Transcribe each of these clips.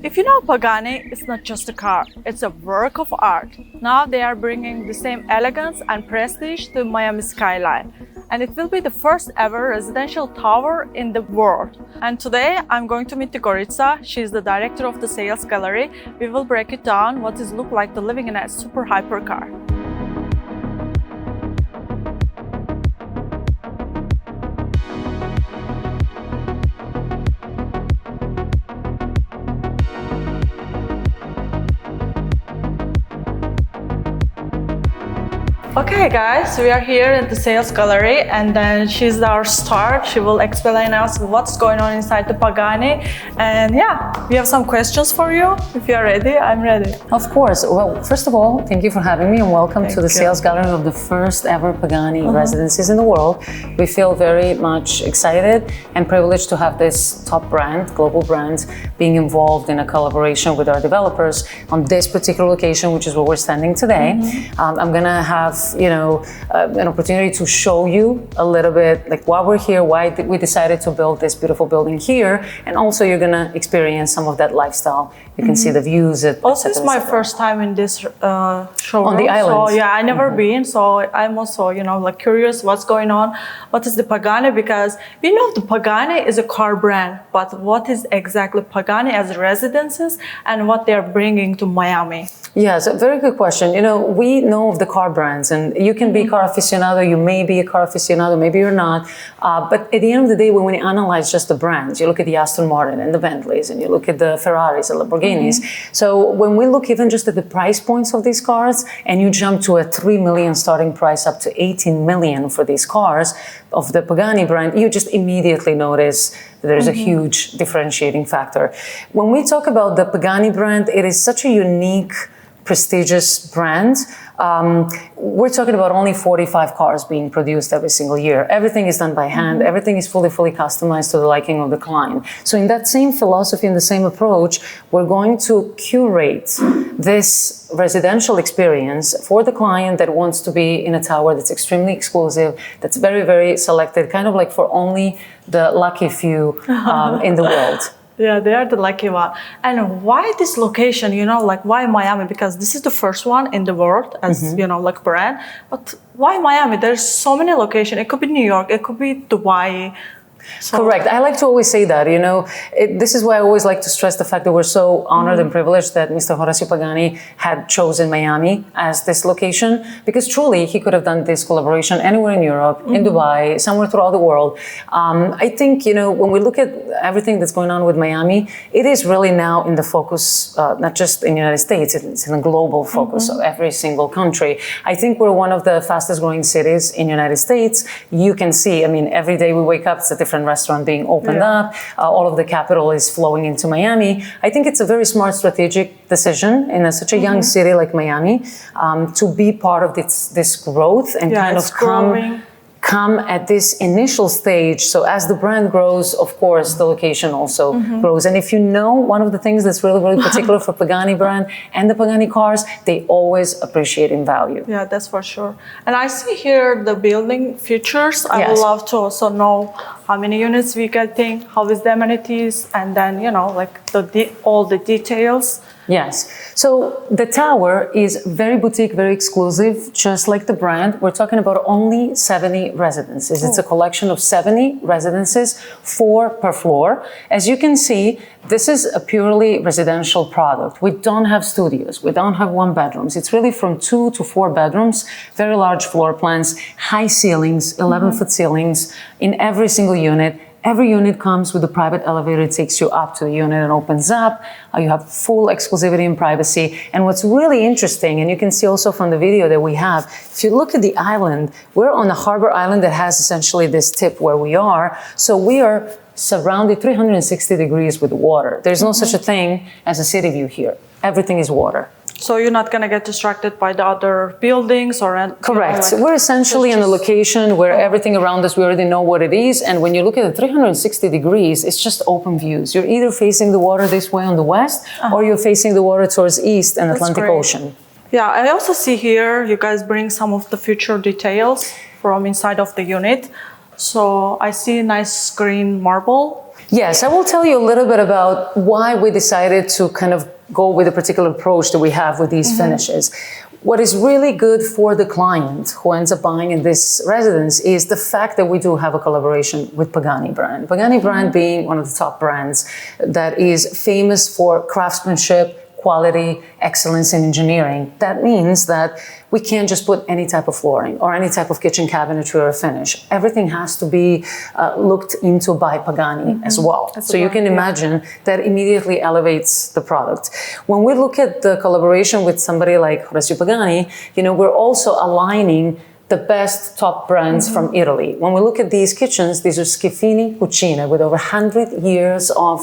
If you know Pagani, it's not just a car, it's a work of art. Now they are bringing the same elegance and prestige to Miami skyline. And it will be the first ever residential tower in the world. And today I'm going to meet Gorica. She's the director of the sales gallery. We will break it down what it looks like to living in a super hypercar. Okay guys, we are here at the sales gallery and then she's our star. She will explain us what's going on inside the Pagani. And yeah, we have some questions for you. If you're ready, I'm ready. Of course. Well, first of all, thank you for having me and welcome to the sales gallery of the first ever Pagani Residences in the world. We feel very much excited and privileged to have this top brand, global brand, being involved in a collaboration with our developers on this particular location, which is where we're standing today. I'm gonna have an opportunity to show you a little bit like why we're here, why we decided to build this beautiful building here, and also you're gonna experience some of that lifestyle. You can see the views. Also, it's my first time in this showroom. On the island. So yeah, I never been, so I'm also like curious what's going on. What is the Pagani? Because we know the Pagani is a car brand, but what is exactly Pagani as residences and what they're bringing to Miami? Yeah, it's a very good question. We know of the car brands, and you can be a car aficionado, you may be a car aficionado, maybe you're not. But at the end of the day, when we analyze just the brands, you look at the Aston Martin and the Bentleys, and you look at the Ferraris and Lamborghinis. So when we look even just at the price points of these cars, and you jump to a 3 million starting price up to 18 million for these cars of the Pagani brand, you just immediately notice that there's a huge differentiating factor. When we talk about the Pagani brand, it is such a unique, prestigious brand. We're talking about only 45 cars being produced every single year. Everything is done by hand. Everything is fully customized to the liking of the client. So in that same philosophy and the same approach, we're going to curate this residential experience for the client that wants to be in a tower that's extremely exclusive, that's very selected, kind of like for only the lucky few in the world. Yeah, they are the lucky one. And why this location, like why Miami? Because this is the first one in the world as, like brand. But why Miami? There's so many locations. It could be New York, it could be Dubai. So. Correct. I like to always say that, this is why I always like to stress the fact that we're so honored and privileged that Mr. Horacio Pagani had chosen Miami as this location, because truly he could have done this collaboration anywhere in Europe, in Dubai, somewhere throughout the world. I think, when we look at everything that's going on with Miami, it is really now in the focus, not just in the United States, it's in a global focus of every single country. I think we're one of the fastest growing cities in the United States. You can see, every day we wake up, it's a different restaurant being opened up. All of the capital is flowing into Miami. I think it's a very smart strategic decision in such a young city like Miami to be part of this growth and kind of come at this initial stage. So as the brand grows, of course, the location also grows. And if you know, one of the things that's really particular for Pagani brand and the Pagani cars, they always appreciate in value. Yeah, that's for sure. And I see here the building features. I would love to also know how many units we're getting, how is the amenities, and then, like all the details. Yes. So the tower is very boutique, very exclusive, just like the brand. We're talking about only 70 residences. It's a collection of 70 residences, 4 per floor. As you can see, this is a purely residential product. We don't have studios. We don't have 1 bedrooms. It's really from 2 to 4 bedrooms, very large floor plans, high ceilings, 11-foot ceilings in every single unit. Every unit comes with a private elevator. It takes you up to the unit and opens up. You have full exclusivity and privacy. And what's really interesting, and you can see also from the video that we have, if you look at the island, we're on a harbor island that has essentially this tip where we are. So we are surrounded 360 degrees with water. There's no such a thing as a city view here. Everything is water. So you're not going to get distracted by the other buildings or... Correct. We're essentially in a location where everything around us, we already know what it is. And when you look at the 360 degrees, it's just open views. You're either facing the water this way on the west, or you're facing the water towards east and Atlantic Ocean. Yeah, I also see here you guys bring some of the future details from inside of the unit. So I see a nice green marble. Yes, I will tell you a little bit about why we decided to kind of go with a particular approach that we have with these finishes. What is really good for the client who ends up buying in this residence is the fact that we do have a collaboration with Pagani brand. Pagani brand being one of the top brands that is famous for craftsmanship, quality, excellence in engineering. That means that we can't just put any type of flooring or any type of kitchen cabinetry or finish. Everything has to be looked into by Pagani as well. So you can imagine that immediately elevates the product. When we look at the collaboration with somebody like Horacio Pagani, you know, we're also aligning the best top brands from Italy. When we look at these kitchens, these are Schifini Cucine with over 100 years of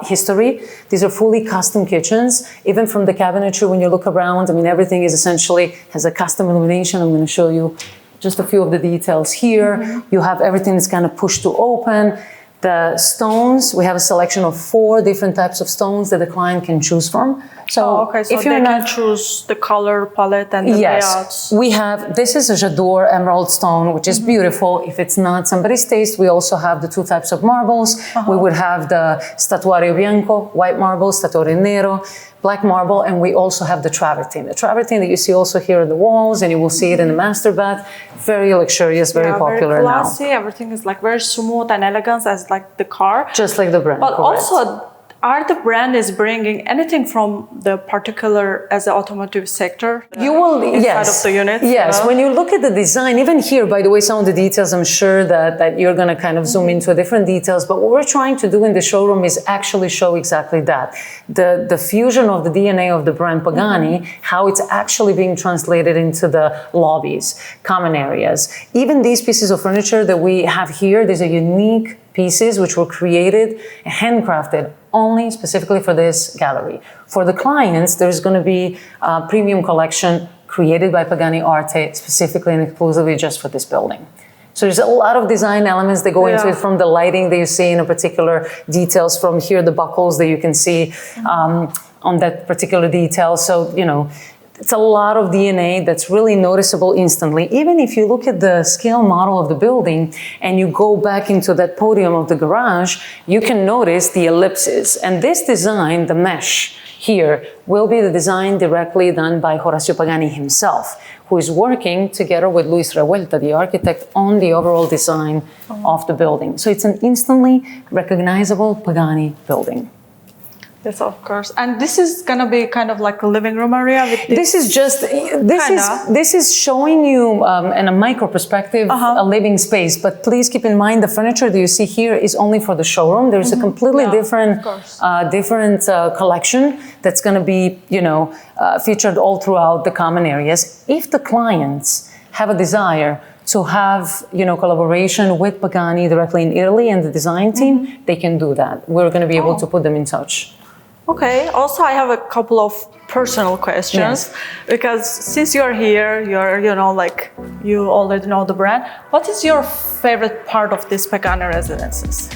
history. These are fully custom kitchens. Even from the cabinetry, when you look around, I mean, everything is essentially has a custom illumination. I'm going to show you just a few of the details here. You have everything that's kind of push to open. The stones, we have a selection of 4 different types of stones that the client can choose from. So, so if you're not choose the color palette and the layouts. We have, this is a J'adore emerald stone, which is beautiful. If it's not somebody's taste, we also have the 2 types of marbles. We would have the Statuario Bianco, white marble, Statuario Nero, black marble, and we also have the travertine. The travertine that you see also here on the walls, and you will see it in the master bath. Very luxurious, very popular very classy. now. Everything is like very smooth and elegant as like the car. Just like the brand, but correct. Also, are the brand is bringing anything from the particular as the automotive sector? You will, inside of the unit. Yes, when you look at the design, even here, by the way, some of the details, I'm sure that you're going to kind of zoom into different details. But what we're trying to do in the showroom is actually show exactly that. The fusion of the DNA of the brand Pagani, how it's actually being translated into the lobbies, common areas. Even these pieces of furniture that we have here, these are unique pieces which were created, handcrafted, only specifically for this gallery. For the clients, there's going to be a premium collection created by Pagani Arte, specifically and exclusively just for this building. So there's a lot of design elements that go into it, from the lighting that you see in a particular details, from here the buckles that you can see on that particular detail. So, you know, it's a lot of DNA that's really noticeable instantly. Even if you look at the scale model of the building and you go back into that podium of the garage, you can notice the ellipses. And this design, the mesh here, will be the design directly done by Horacio Pagani himself, who is working together with Luis Revuelta, the architect, on the overall design of the building. So it's an instantly recognizable Pagani building. Yes, of course. And this is gonna be kind of like a living room area. With this is showing you in a micro perspective a living space. But please keep in mind the furniture that you see here is only for the showroom. There's a completely different collection that's going to be, you know, featured all throughout the common areas. If the clients have a desire to have, you know, collaboration with Pagani directly in Italy and the design team, they can do that. We're going to be able to put them in touch. Okay. Also, I have a couple of personal questions because since you're here, you know, like you already know the brand. What is your favorite part of this Pagani Residences?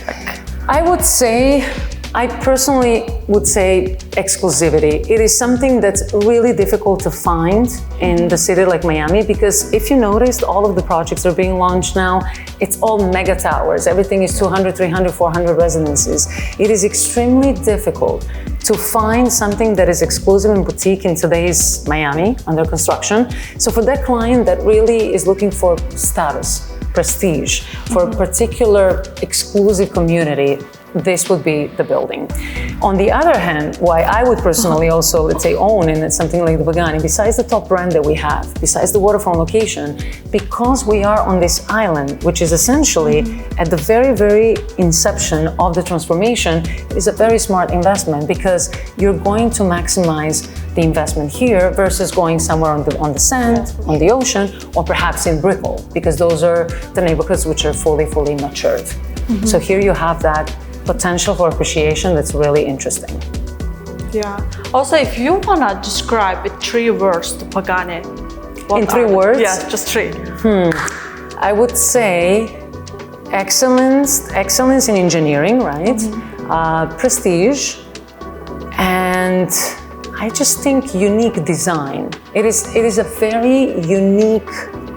I personally would say exclusivity. It is something that's really difficult to find in the city like Miami, because if you noticed, all of the projects are being launched now. It's all mega towers. Everything is 200, 300, 400 residences. It is extremely difficult to find something that is exclusive and boutique in today's Miami under construction. So for that client that really is looking for status, prestige, for a particular exclusive community, this would be the building. On the other hand, why I would personally also, let's say, own in something like the Pagani, besides the top brand that we have, besides the waterfront location, because we are on this island, which is essentially at the very, very inception of the transformation, it is a very smart investment because you're going to maximize the investment here versus going somewhere on the sand, on the ocean, or perhaps in Brickell, because those are the neighborhoods which are fully matured. So here you have that potential for appreciation that's really interesting. Yeah. Also, if you wanna describe with 3 words to Pagani, in 3 words? Yeah, just 3. I would say excellence in engineering, right? Prestige, and I just think unique design. It is a very unique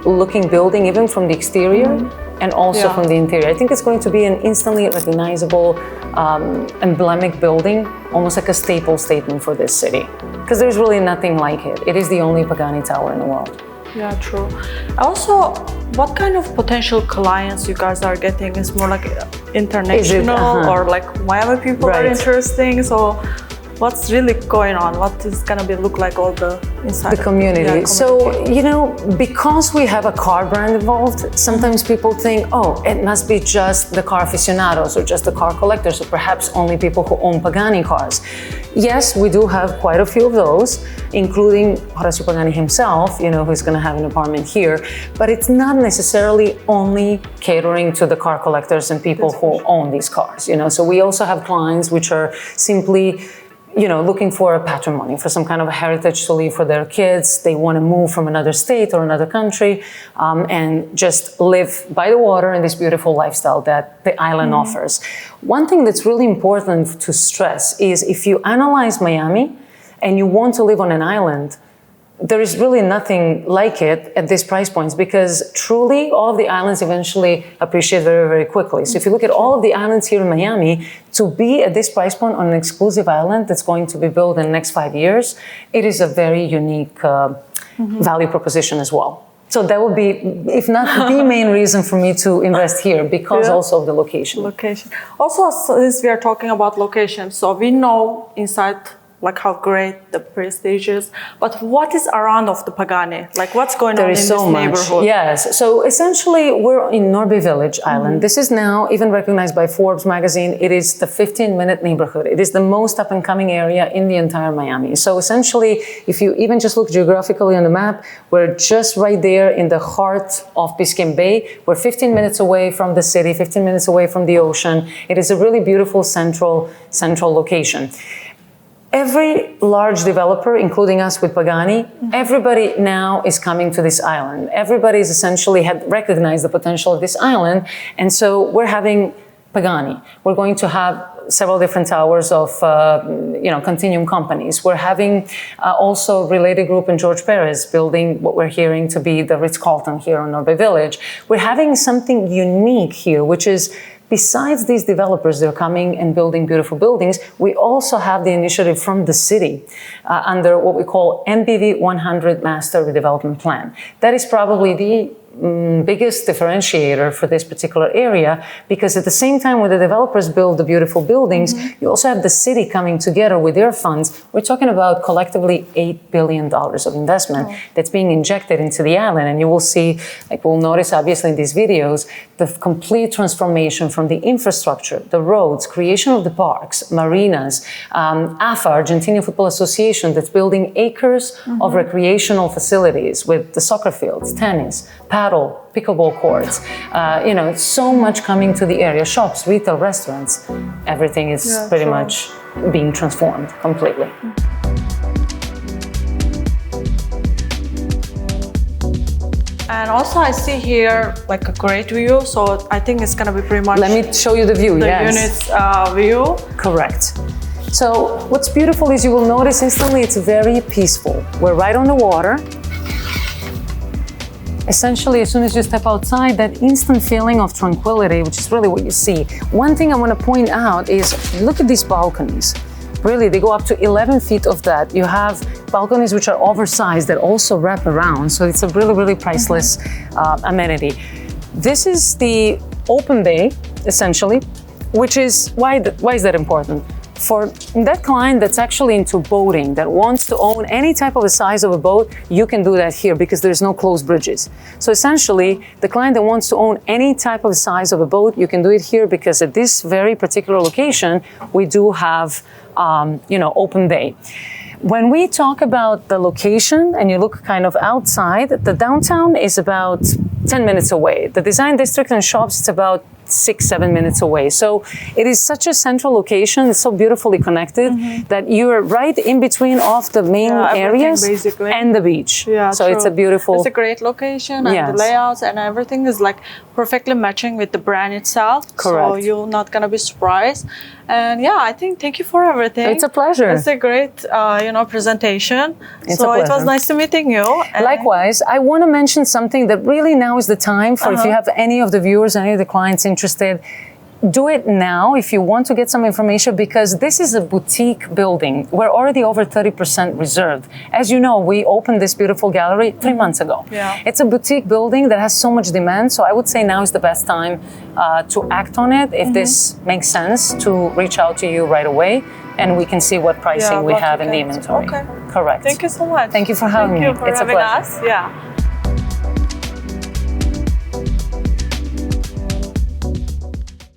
looking building, even from the exterior. and also from the interior. I think it's going to be an instantly recognizable, emblematic building, almost like a staple statement for this city. Because there's really nothing like it. It is the only Pagani tower in the world. Yeah, true. Also, what kind of potential clients you guys are getting? Is more like international or like Miami people are interesting? So what's really going on? What is gonna be look like all the inside the community? So, you know, because we have a car brand involved, sometimes people think, oh, it must be just the car aficionados or just the car collectors or perhaps only people who own Pagani cars. Yes, we do have quite a few of those, including Horacio Pagani himself, you know, who's going to have an apartment here. But it's not necessarily only catering to the car collectors and people who own these cars, you know. So we also have clients which are simply, you know, looking for a patrimony, for some kind of a heritage to leave for their kids. They want to move from another state or another country and just live by the water in this beautiful lifestyle that the island offers. One thing that's really important to stress is if you analyze Miami and you want to live on an island, there is really nothing like it at these price points because truly all of the islands eventually appreciate very, very quickly. So if you look at all of the islands here in Miami, to be at this price point on an exclusive island that's going to be built in the next 5 years, it is a very unique value proposition as well. So that would be, if not the main reason for me to invest here, because also of the location. Also, since we are talking about location, so we know inside like how great the Prestige is, but what is around of the Pagani? Like what's going on in this neighborhood? Yes, so essentially we're in Norby Village Island. This is now even recognized by Forbes magazine. It is the 15-minute neighborhood. It is the most up and coming area in the entire Miami. So essentially, if you even just look geographically on the map, we're just right there in the heart of Biscayne Bay. We're 15 minutes away from the city, 15 minutes away from the ocean. It is a really beautiful central location. Every large developer, including us with Pagani, everybody now is coming to this island. Everybody's essentially had recognized the potential of this island. And so we're having Pagani. We're going to have several different towers of, continuum companies. We're having also Related Group and George Perez building what we're hearing to be the Ritz-Carlton here on Norby Village. We're having something unique here, which is besides these developers, they're coming and building beautiful buildings. We also have the initiative from the city under what we call MPV 100 Master Redevelopment Plan. That is probably the biggest differentiator for this particular area, because at the same time when the developers build the beautiful buildings, you also have the city coming together with their funds. We're talking about collectively $8 billion of investment that's being injected into the island. And you will see, like we'll notice obviously in these videos, the complete transformation from the infrastructure, the roads, creation of the parks, marinas, AFA, Argentinian Football Association, that's building acres of recreational facilities with the soccer fields, tennis, paddle, pickleball courts, so much coming to the area, shops, retail, restaurants, everything is pretty much being transformed completely. And also I see here like a great view, so I think it's gonna be pretty much... Let me show you the view, the unit's view. Correct. So what's beautiful is you will notice instantly it's very peaceful. We're right on the water. Essentially, as soon as you step outside, that instant feeling of tranquility, which is really what you see. One thing I want to point out is, look at these balconies. Really, they go up to 11 feet of that. You have balconies which are oversized that also wrap around. So it's a really, really priceless amenity. This is the open bay, essentially, which is, why is that important? For that client that's actually into boating, that wants to own any type of a size of a boat, you can do that here because there's no closed bridges. So essentially, the client that wants to own any type of size of a boat, you can do it here because at this very particular location, we do have, open bay. When we talk about the location and you look kind of outside, the downtown is about 10 minutes away. The design district and shops, it's about 6-7 minutes away. So it is such a central location. It's so beautifully connected that you're right in between of the main areas basically and the beach. Yeah, so it's a beautiful... It's a great location and the layouts and everything is like perfectly matching with the brand itself. Correct. So you're not gonna be surprised. And yeah, I think thank you for everything. It's a pleasure. It's a great, presentation. It's so a it was pleasure. nice to meeting you. And Likewise, I want to mention something that really now is the time for if you have any of the viewers, any of the clients interested, do it now if you want to get some information, because this is a boutique building. We're already over 30% reserved. As you know, we opened this beautiful gallery 3 months ago. Yeah. It's a boutique building that has so much demand. So I would say now is the best time to act on it. If this makes sense, to reach out to you right away, and we can see what pricing we have in the inventory. Okay. Correct. Thank you so much. Thank you for having me. Thank you for It's a having pleasure. us. Yeah.